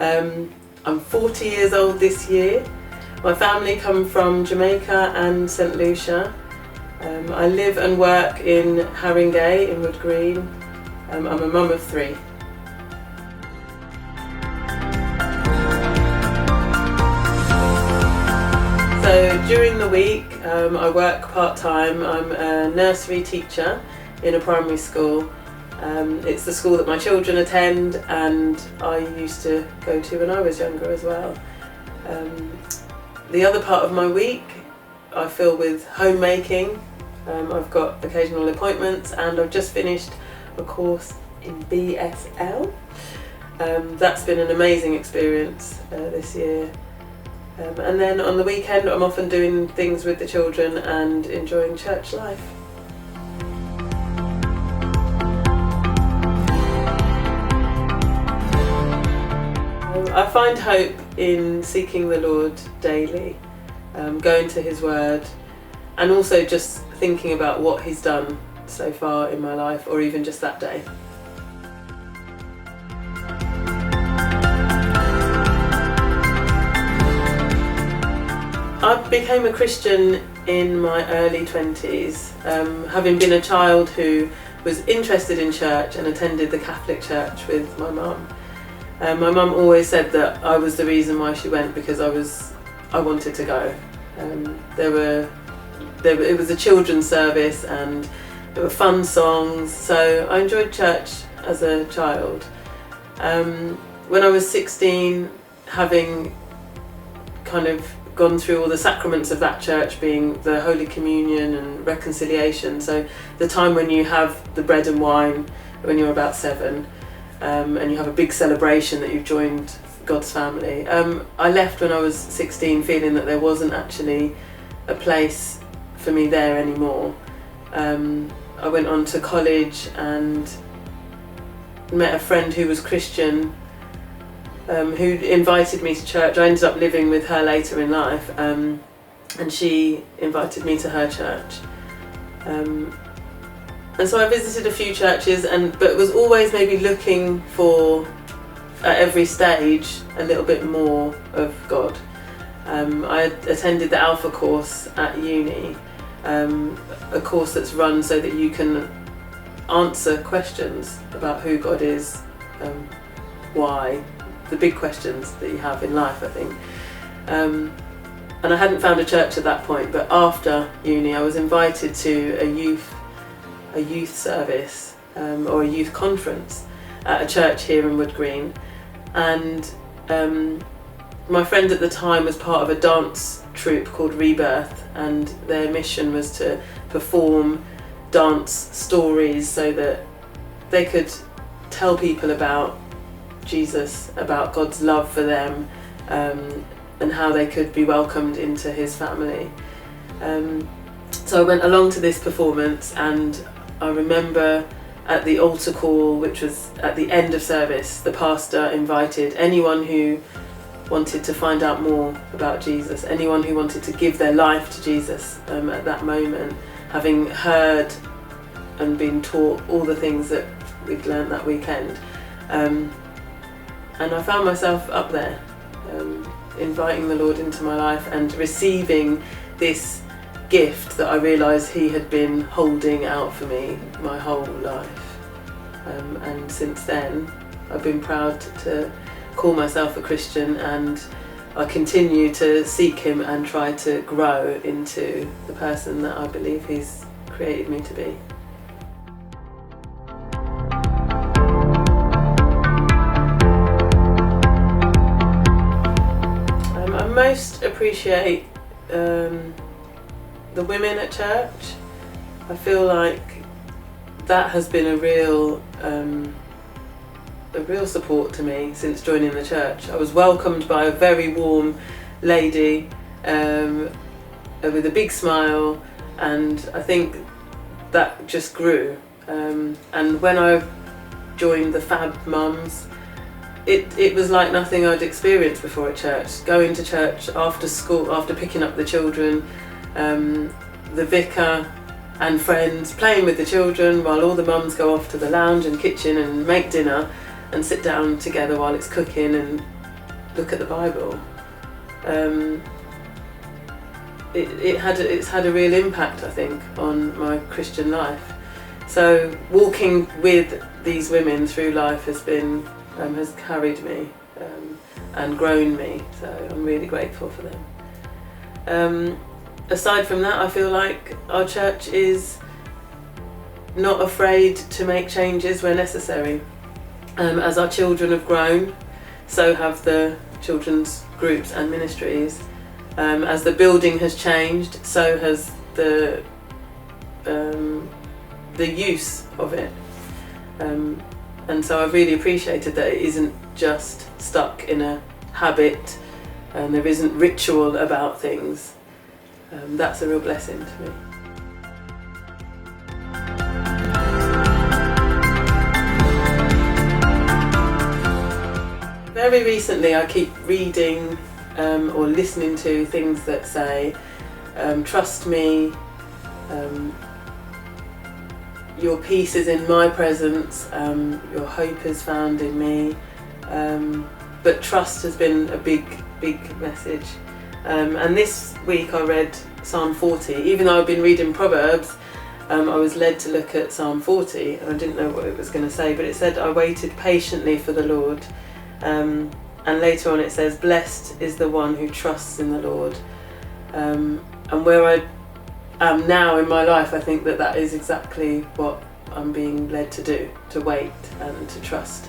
I'm 40 years old this year. My family come from Jamaica and St Lucia. I live and work in Haringey in Wood Green. I'm a mum of 3. So during the week I work part-time. I'm a nursery teacher in a primary school. It's the school that my children attend and I used to go to when I was younger as well. The other part of my week I fill with homemaking. I've got occasional appointments and I've just finished a course in BSL. That's been an amazing experience this year. And then on the weekend I'm often doing things with the children and enjoying church life. I find hope in seeking the Lord daily, going to His Word, and also just thinking about what He's done so far in my life, or even just that day. I became a Christian in my early 20s, having been a child who was interested in church and attended the Catholic Church with my mum. My mum always said that I was the reason why she went because I wanted to go. It was a children's service and there were fun songs, so I enjoyed church as a child. When I was 16, having kind of gone through all the sacraments of that church, being the Holy Communion and reconciliation, so the time when you have the bread and wine when you're about 7, and you have a big celebration that you've joined God's family. I left when I was 16 feeling that there wasn't actually a place for me there anymore. I went on to college and met a friend who was Christian, who invited me to church. I ended up living with her later in life, and she invited me to her church. And so I visited a few churches, but was always maybe looking for, at every stage, a little bit more of God. I attended the Alpha course at uni, a course that's run so that you can answer questions about who God is, why, the big questions that you have in life, I think. And I hadn't found a church at that point, but after uni I was invited to a youth service or a youth conference at a church here in Wood Green, and my friend at the time was part of a dance troupe called Rebirth, and their mission was to perform dance stories so that they could tell people about Jesus, about God's love for them, and how they could be welcomed into His family. So I went along to this performance, and I remember at the altar call, which was at the end of service, the pastor invited anyone who wanted to find out more about Jesus, anyone who wanted to give their life to Jesus at that moment, having heard and been taught all the things that we'd learned that weekend. And I found myself up there, inviting the Lord into my life and receiving this gift that I realised He had been holding out for me my whole life. And since then I've been proud to call myself a Christian, and I continue to seek Him and try to grow into the person that I believe He's created me to be. I most appreciate the women at church. I feel like that has been a real support to me since joining the church. I was welcomed by a very warm lady with a big smile, and I think that just grew. And when I joined the Fab Mums, it was like nothing I'd experienced before at church. Going to church after school, after picking up the children, the vicar and friends playing with the children while all the mums go off to the lounge and kitchen and make dinner and sit down together while it's cooking, and look at the Bible, it's had a real impact, I think, on my Christian life. So walking with these women through life has carried me and grown me. So I'm really grateful for them. Aside from that, I feel like our church is not afraid to make changes where necessary. As our children have grown, so have the children's groups and ministries. As the building has changed, so has the use of it. And so I've really appreciated that it isn't just stuck in a habit and there isn't ritual about things. That's a real blessing to me. Very recently I keep reading or listening to things that say, trust me, your peace is in my presence, your hope is found in me. But trust has been a big message. And this week I read Psalm 40. Even though I've been reading Proverbs, I was led to look at Psalm 40 and I didn't know what it was going to say, but it said, I waited patiently for the Lord. And later on it says, blessed is the one who trusts in the Lord. And where I am now in my life, I think that is exactly what I'm being led to do, to wait and to trust.